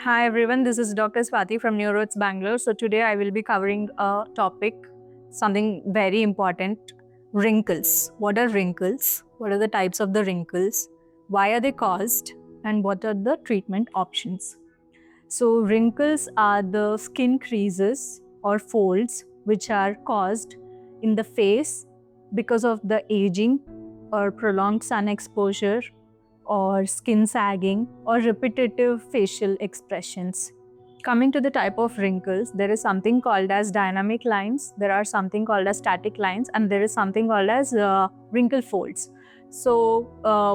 Hi everyone, this is Dr. Swati from NeuroRoots Bangalore. So today I will be covering a topic, something very important, wrinkles. What are wrinkles? What are the types of the wrinkles? Why are they caused? And what are the treatment options? So wrinkles are the skin creases or folds which are caused in the face because of the aging or prolonged sun exposure or skin sagging or repetitive facial expressions. Coming to the type of wrinkles, there is something called as dynamic lines, there are something called as static lines, and there is something called as wrinkle folds. So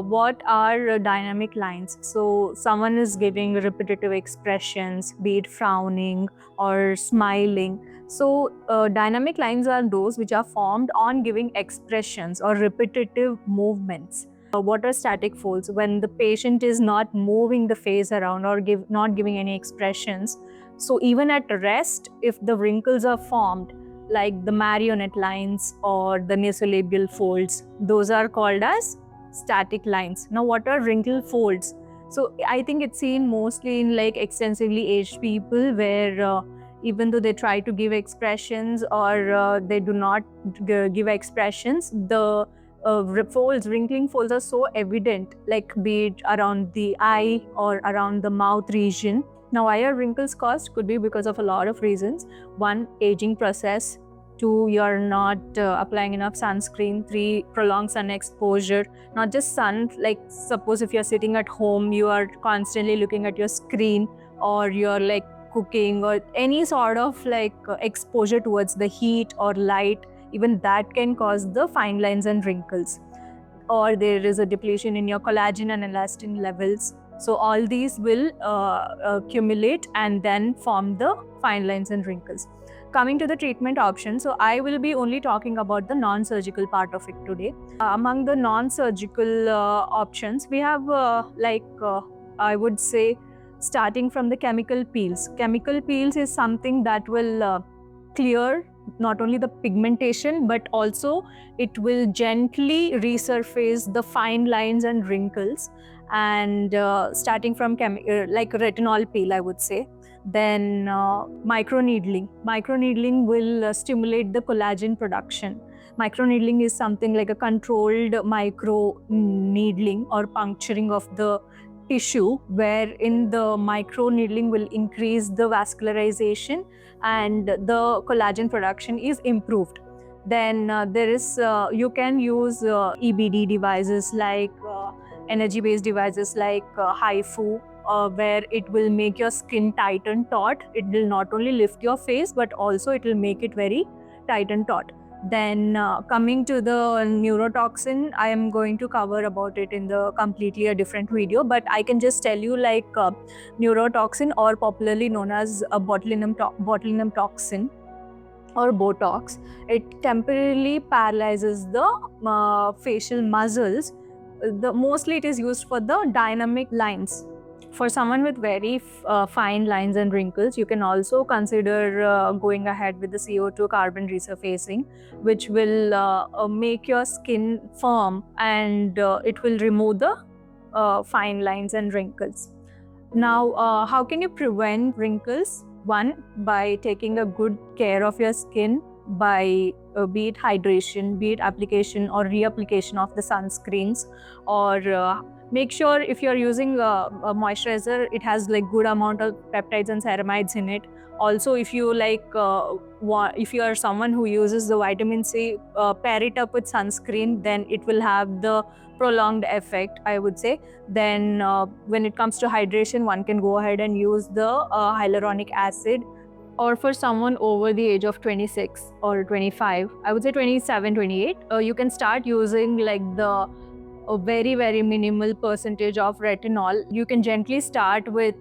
what are dynamic lines? So someone is giving repetitive expressions, be it frowning or smiling. So dynamic lines are those which are formed on giving expressions or repetitive movements. What are static folds? When the patient is not moving the face around or not giving any expressions. So even at rest, if the wrinkles are formed, like the marionette lines or the nasolabial folds, those are called as static lines. Now, what are wrinkle folds? So I think it's seen mostly in like extensively aged people where even though they try to give expressions or they do not give expressions, the wrinkling folds are so evident, like be it around the eye or around the mouth region. Now, why are wrinkles caused? Could be because of a lot of reasons. One, aging process. Two, you're not applying enough sunscreen. Three, prolonged sun exposure. Not just sun, like suppose if you're sitting at home, you are constantly looking at your screen, or you're like cooking, or any sort of like exposure towards the heat or light, even that can cause the fine lines and wrinkles. Or there is a depletion in your collagen and elastin levels. So all these will accumulate and then form the fine lines and wrinkles. Coming to the treatment option, so I will be only talking about the non-surgical part of it today. Among the non-surgical options, we have I would say, starting from the chemical peels. Chemical peels is something that will clear not only the pigmentation, but also it will gently resurface the fine lines and wrinkles. And starting from like retinol peel, I would say. Then microneedling. Microneedling will stimulate the collagen production. Microneedling is something like a controlled micro needling or puncturing of the tissue, wherein the microneedling will increase the vascularization and the collagen production is improved. Then there is you can use EBD devices like energy-based devices like HIFU, where it will make your skin tight and taut. It will not only lift your face, but also it will make it very tight and taut. Then coming to the neurotoxin, I am going to cover about it in the completely a different video, but I can just tell you like neurotoxin, or popularly known as botulinum toxin or Botox, it temporarily paralyzes the facial muscles. Mostly it is used for the dynamic lines. For someone with very fine lines and wrinkles, you can also consider going ahead with the CO2 carbon resurfacing, which will make your skin firm, and it will remove the fine lines and wrinkles. Now, how can you prevent wrinkles? One, by taking a good care of your skin, by be it hydration, be it application or reapplication of the sunscreens, or make sure if you're using a moisturizer, it has like good amount of peptides and ceramides in it. Also, if you like, if you are someone who uses the vitamin C, pair it up with sunscreen, then it will have the prolonged effect, I would say. Then when it comes to hydration, one can go ahead and use the hyaluronic acid. Or for someone over the age of 26 or 25, I would say 27, 28, you can start using like the a very, very minimal percentage of retinol. You can gently start with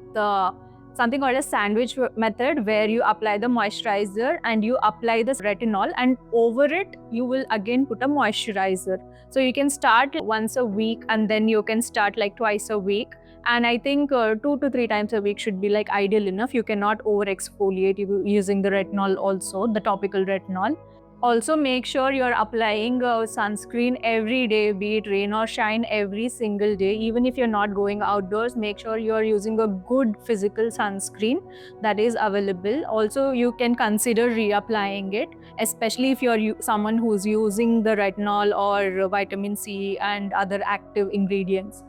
something called a sandwich method, where you apply the moisturizer and you apply the retinol, and over it you will again put a moisturizer. So you can start once a week, and then you can start like twice a week. And I think 2 to 3 times a week should be like ideal enough. You cannot over exfoliate using the retinol, also the topical retinol. Also, make sure you're applying sunscreen every day, be it rain or shine, every single day. Even if you're not going outdoors, make sure you're using a good physical sunscreen that is available. Also, you can consider reapplying it, especially if you're someone who's using the retinol or vitamin C and other active ingredients.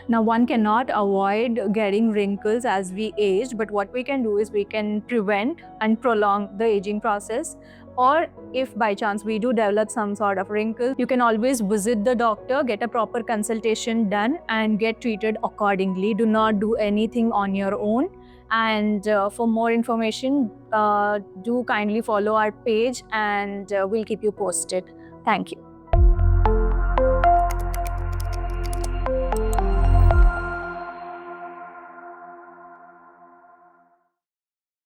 Now, one cannot avoid getting wrinkles as we age, but what we can do is we can prevent and prolong the aging process. Or if by chance we do develop some sort of wrinkle, you can always visit the doctor, get a proper consultation done, and get treated accordingly. Do not do anything on your own. And for more information, do kindly follow our page, and we'll keep you posted. Thank you.